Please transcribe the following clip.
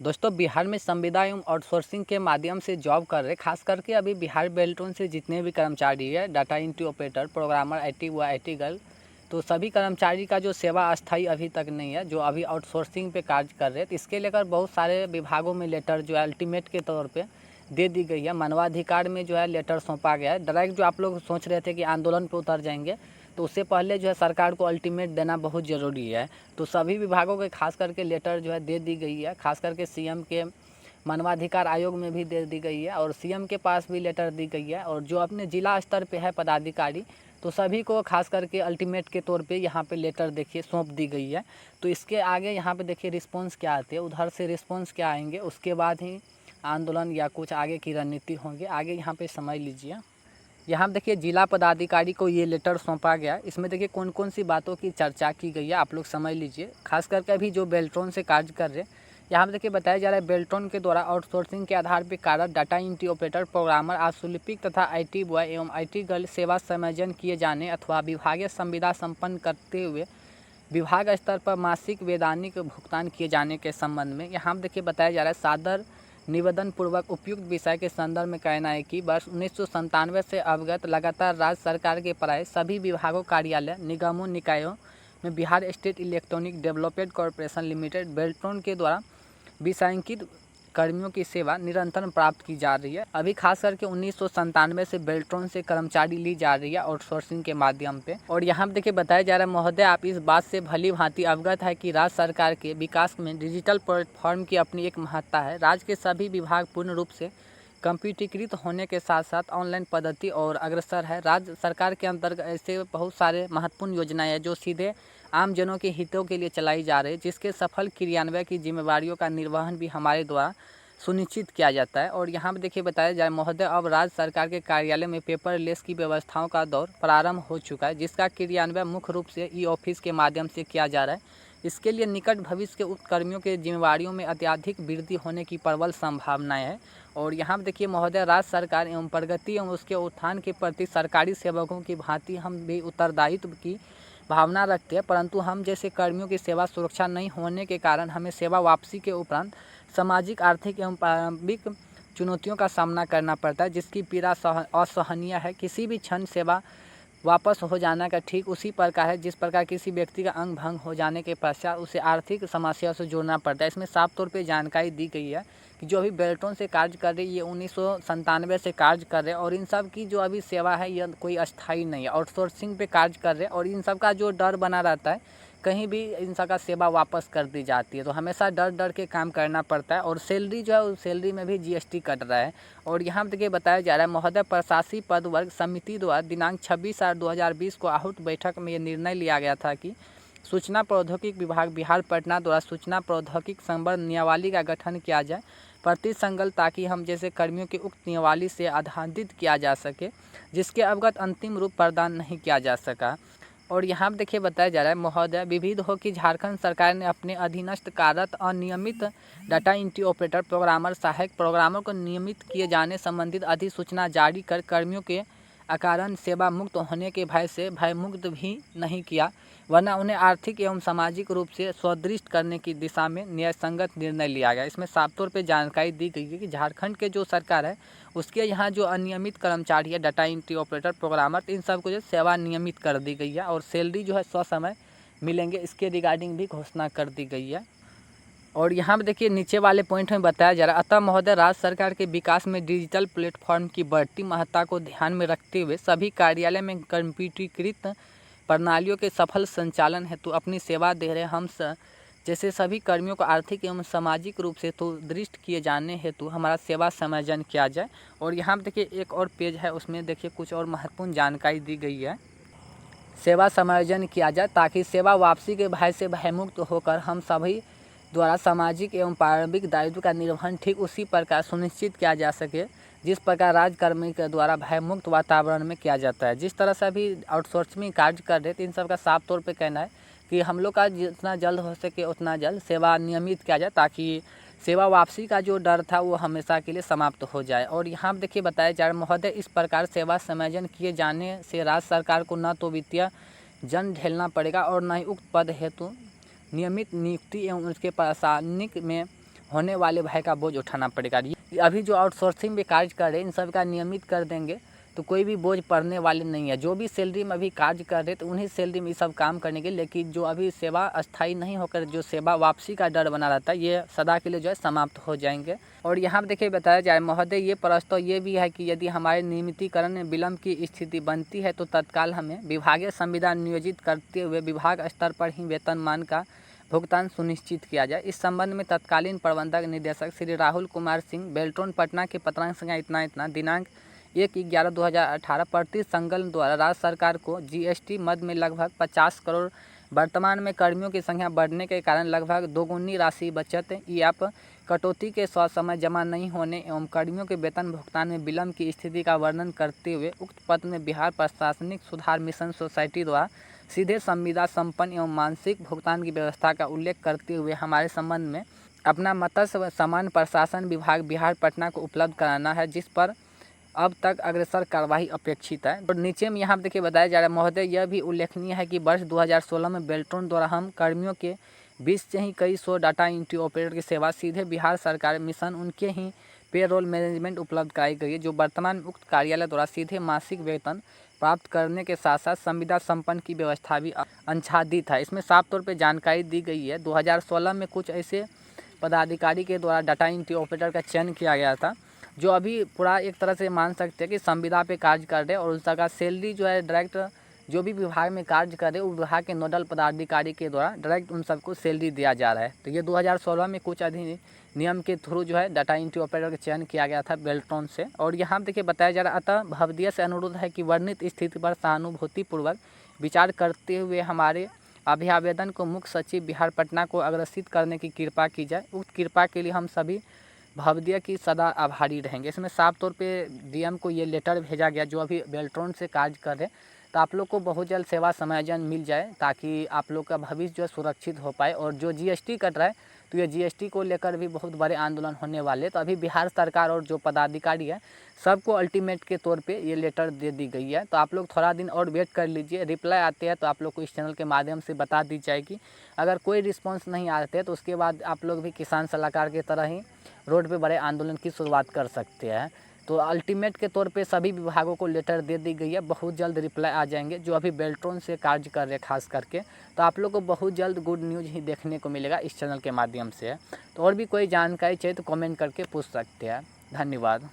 दोस्तों बिहार में संविदा एवं आउटसोर्सिंग के माध्यम से जॉब कर रहे खास करके अभी बिहार बेल्टोन से जितने भी कर्मचारी है data entry operator programmer IT व आईटी गर्ल तो सभी कर्मचारी का जो सेवा अस्थायी अभी तक नहीं है जो अभी आउटसोर्सिंग पे कार्य कर रहे हैं तो इसके लेकर बहुत सारे विभागों में लेटर जो है अल्टीमेट के तौर पे दे दी गई है। मानवाधिकार में जो है लेटर सौंपा गया है। डायरेक्ट जो आप लोग सोच रहे थे कि आंदोलन पर उतर जाएंगे तो उससे पहले जो है सरकार को अल्टीमेट देना बहुत ज़रूरी है। तो सभी विभागों के खास करके लेटर जो है दे दी गई है। खास करके सीएम के मानवाधिकार आयोग में भी दे दी गई है और सीएम के पास भी लेटर दी गई है और जो अपने जिला स्तर पे है पदाधिकारी तो सभी को खास करके अल्टीमेट के तौर पे यहाँ पे लेटर देखिए सौंप दी गई है। तो इसके आगे यहाँ पे देखिए रिस्पॉन्स क्या आते हैं, उधर से रिस्पॉन्स क्या आएंगे, उसके बाद ही आंदोलन या कुछ आगे की रणनीति होंगे। आगे यहाँ पे समझ लीजिए। यहाँ देखिए जिला पदाधिकारी को ये लेटर सौंपा गया। इसमें देखिए कौन कौन सी बातों की चर्चा की गई है आप लोग समझ लीजिए। खास करके अभी जो बेल्ट्रॉन से कार्य कर रहे यहाँ देखिए बताया जा रहा है बेल्ट्रॉन के द्वारा आउटसोर्सिंग के आधार पर कार्यरत डाटा एंट्री ऑपरेटर प्रोग्रामर आशुलिपिक तथा आईटी बॉय एवं आईटी गर्ल सेवा समायोजन किए जाने अथवा विभागीय संविदा संपन्न करते हुए विभाग स्तर पर मासिक वैधानिक भुगतान किए जाने के संबंध में यहाँ देखिए बताया जा रहा है सादर निवेदन पूर्वक उपयुक्त विषय के संदर्भ में कहना है कि वर्ष 1997 से अवगत लगातार राज्य सरकार के प्राय सभी विभागों कार्यालय निगमों निकायों में Bihar state electronic development corporation limited Beltron के द्वारा विषयांकित कर्मियों की सेवा निरंतर प्राप्त की जा रही है। अभी खास करके 1997 से बेल्ट्रॉन से कर्मचारी ली जा रही है आउटसोर्सिंग के माध्यम पे। और यहाँ देखिए बताया जा रहा है महोदय आप इस बात से भली भांति अवगत है कि राज्य सरकार के विकास में डिजिटल प्लेटफॉर्म की अपनी एक महत्ता है। राज्य के सभी विभाग पूर्ण रूप से कंप्यूटरीकृत होने के साथ साथ ऑनलाइन पद्धति और अग्रसर है। राज्य सरकार के अंतर्गत ऐसे बहुत सारे महत्वपूर्ण योजनाएं हैं जो सीधे आम जनों के हितों के लिए चलाई जा रही है, जिसके सफल क्रियान्वयन की जिम्मेवारियों का निर्वहन भी हमारे द्वारा सुनिश्चित किया जाता है। और यहाँ पर देखिए बताया जाए महोदय अब राज्य सरकार के कार्यालय में पेपरलेस की व्यवस्थाओं का दौर प्रारंभ हो चुका है, जिसका क्रियान्वयन मुख्य रूप से ई ऑफिस के माध्यम से किया जा रहा है। इसके लिए निकट भविष्य के उपकर्मियों के जिम्मेवारियों में अत्यधिक वृद्धि होने की प्रबल संभावनाएं हैं। और यहाँ पर देखिए महोदय राज्य सरकार एवं प्रगति एवं उसके उत्थान के प्रति सरकारी सेवकों की भांति हम भी उत्तरदायित्व की भावना रखते हैं, परंतु हम जैसे कर्मियों की सेवा सुरक्षा नहीं होने के कारण हमें सेवा वापसी के उपरांत सामाजिक आर्थिक एवं प्रारंभिक चुनौतियों का सामना करना पड़ता है, जिसकी पीड़ा असहनीय है। किसी भी क्षण सेवा वापस हो जाना का ठीक उसी प्रकार है जिस प्रकार किसी व्यक्ति का अंग भंग हो जाने के पश्चात उसे आर्थिक समस्या से जोड़ना पड़ता है। इसमें साफ तौर पे जानकारी दी गई है कि जो अभी बेल्ट्रॉन से कार्य कर रही है ये 1997 से कार्य कर रहे हैं और इन सब की जो अभी सेवा है यह कोई अस्थायी नहीं है, आउटसोर्सिंग पे कार्य कर रहे हैं। और इन सब का जो डर बना रहता है कहीं भी इन सब का सेवा वापस कर दी जाती है, तो हमेशा डर के काम करना पड़ता है। और सैलरी जो है उस सैलरी में भी जीएसटी कट रहा है। और यहाँ देखिए बताया जा रहा है महोदय प्रशासकीय पद वर्ग समिति द्वारा दिनांक 26/8/2020 को आहूत बैठक में ये निर्णय लिया गया था कि सूचना प्रौद्योगिकी विभाग बिहार पटना द्वारा सूचना प्रौद्योगिकी संवर्ग नियमावली का गठन किया जाए प्रति संगल, ताकि हम जैसे कर्मियों की उक्त नियमावली से आच्छादित किया जा सके, जिसके अवगत अंतिम रूप प्रदान नहीं किया जा सका। और यहाँ पर देखिए बताया जा रहा है महोदय विविध हो कि झारखंड सरकार ने अपने अधीनस्थ कार्यरत अनियमित डाटा एंट्री ऑपरेटर प्रोग्रामर सहायक प्रोग्रामर को नियमित किए जाने संबंधित अधिसूचना जारी कर कर्मियों के अकारण सेवा मुक्त होने के भय से भयमुक्त भी नहीं किया, वरना उन्हें आर्थिक एवं सामाजिक रूप से सुदृढ़ करने की दिशा में न्यायसंगत निर्णय लिया गया। इसमें साफ तौर पे जानकारी दी गई है कि झारखंड के जो सरकार है उसके यहाँ जो अनियमित कर्मचारी है डाटा एंट्री ऑपरेटर प्रोग्रामर इन सब को जो सेवा नियमित कर दी गई है और सैलरी जो है समय मिलेंगे, इसके रिगार्डिंग भी घोषणा कर दी गई है। और यहाँ पर देखिए नीचे वाले पॉइंट में बताया जा रहा है अतः महोदय राज्य सरकार के विकास में डिजिटल प्लेटफॉर्म की बढ़ती महत्ता को ध्यान में रखते हुए सभी कार्यालय में कंप्यूटरीकृत प्रणालियों के सफल संचालन हेतु अपनी सेवा दे रहे हम जैसे सभी कर्मियों को आर्थिक एवं सामाजिक रूप से सुदृढ़ किए जाने हेतु हमारा सेवा समायोजन किया जाए। और यहाँ पर देखिए एक और पेज है उसमें देखिए कुछ और महत्वपूर्ण जानकारी दी गई है। सेवा समायोजन किया जाए ताकि सेवा वापसी के भय से भयमुक्त होकर हम सभी द्वारा सामाजिक एवं प्रारंभिक दायित्व का निर्वहन ठीक उसी प्रकार सुनिश्चित किया जा सके जिस प्रकार राज्यकर्मी के द्वारा भयमुक्त वातावरण में किया जाता है। जिस तरह से अभी आउटसोर्सिंग कार्य कर रहे थे इन सब का साफ तौर पे कहना है कि हम लोग का जितना जल्द हो सके उतना जल्द सेवा नियमित किया जाए ताकि सेवा वापसी का जो डर था वो हमेशा के लिए समाप्त हो जाए। और यहाँ देखिए बताया जा रहा है महोदय इस प्रकार सेवा समायोजन किए जाने से राज्य सरकार को न तो वित्तीय जन झेलना पड़ेगा और न ही उक्त पद हेतु नियमित नियुक्ति एवं उसके प्रशासनिक में होने वाले भय का बोझ उठाना पड़ेगा। अभी जो आउटसोर्सिंग में कार्य कर रहे हैं इन सब का नियमित कर देंगे तो कोई भी बोझ पड़ने वाले नहीं है। जो भी सैलरी में अभी कार्य कर रहे तो उन्हीं सैलरी में ये सब काम करने के, लेकिन जो अभी सेवा अस्थायी नहीं होकर जो सेवा वापसी का डर बना रहता है ये सदा के लिए जो है समाप्त हो जाएंगे। और यहाँ पर देखिए बताया जाए महोदय, ये प्रस्ताव ये भी है कि यदि हमारे नियमितीकरण में विलम्ब की स्थिति बनती है तो तत्काल हमें विभागीय संविदा नियोजित करते हुए विभाग स्तर पर ही वेतनमान का भुगतान सुनिश्चित किया जाए। इस संबंध में तत्कालीन प्रबंधक निदेशक श्री राहुल कुमार सिंह, बेल्ट्रॉन, पटना के पत्रांक संख्या इतना दिनांक 1/11/2018 प्रति संकलन द्वारा राज्य सरकार को जीएसटी मद में लगभग 50 करोड़, वर्तमान में कर्मियों की संख्या बढ़ने के कारण लगभग दोगुनी राशि बचत या कटौती के समय जमा नहीं होने एवं कर्मियों के वेतन भुगतान में विलम्ब की स्थिति का वर्णन करते हुए उक्त पत्र में बिहार प्रशासनिक सुधार मिशन सोसाइटी द्वारा सीधे संविदा संपन्न एवं मानसिक भुगतान की व्यवस्था का उल्लेख करते हुए हमारे संबंध में अपना मत्स्य सामान्य प्रशासन विभाग बिहार पटना को उपलब्ध कराना है, जिस पर अब तक अग्रसर कार्यवाही अपेक्षित है। और नीचे में यहाँ देखिए बताया जा रहा है महोदय, यह भी उल्लेखनीय है कि वर्ष 2016 में बेल्ट्रॉन द्वारा हम कर्मियों के बीच से ही कई सौ डाटा एंट्री ऑपरेटर की सेवा सीधे बिहार सरकार मिशन उनके ही पेरोल मैनेजमेंट उपलब्ध कराई गई है, जो वर्तमान में उक्त कार्यालय द्वारा सीधे मासिक वेतन प्राप्त करने के साथ साथ संविदा संपन्न की व्यवस्था भी आच्छादित है। इसमें साफ तौर पर जानकारी दी गई है 2016 में कुछ ऐसे पदाधिकारी के द्वारा डाटा एंट्री ऑपरेटर का चयन किया गया था जो अभी पूरा एक तरह से मान सकते हैं कि संविदा पे कार्य कर रहे हैं और उसका सैलरी जो है डायरेक्ट जो भी विभाग में कार्य कर रहे हैं उस विभाग के नोडल पदाधिकारी के द्वारा डायरेक्ट उन सबको सैलरी दिया जा रहा है। तो ये 2016 में कुछ अधिनियम के थ्रू जो है डाटा एंट्री ऑपरेटर का चयन किया गया था बेल्ट्रॉन से। और यहाँ देखिए बताया जा रहा है, अतः भवदीय से अनुरोध है कि वर्णित स्थिति पर सहानुभूतिपूर्वक विचार करते हुए हमारे अभिआवेदन को मुख्य सचिव बिहार पटना को अग्रसित करने की कृपा की जाए। उक्त कृपा के लिए हम सभी भवदीय की सदा आभारी रहेंगे। इसमें साफ तौर पे डीएम को ये लेटर भेजा गया जो अभी बेल्ट्रॉन से कार्य कर रहे, तो आप लोग को बहुत जल्द सेवा समायोजन मिल जाए ताकि आप लोग का भविष्य जो है सुरक्षित हो पाए। और जो जीएसटी कट रहा है तो ये जीएसटी को लेकर भी बहुत बड़े आंदोलन होने वाले, तो अभी बिहार सरकार और जो पदाधिकारी है सबको अल्टीमेट के तौर पे ये लेटर दे दी गई है। तो आप लोग थोड़ा दिन और वेट कर लीजिए, रिप्लाई आते हैं तो आप लोग को इस चैनल के माध्यम से बता दी जाएगी। अगर कोई रिस्पॉन्स नहीं आते तो उसके बाद आप लोग भी किसान सलाहकार की तरह ही रोड पे बड़े आंदोलन की शुरुआत कर सकते हैं। तो अल्टीमेट के तौर पे सभी विभागों को लेटर दे दी गई है, बहुत जल्द रिप्लाई आ जाएंगे जो अभी बेल्ट्रॉन से कार्य कर रहे हैं खास करके। तो आप लोग को बहुत जल्द गुड न्यूज़ ही देखने को मिलेगा इस चैनल के माध्यम से। तो और भी कोई जानकारी चाहिए तो कमेंट करके पूछ सकते हैं। धन्यवाद।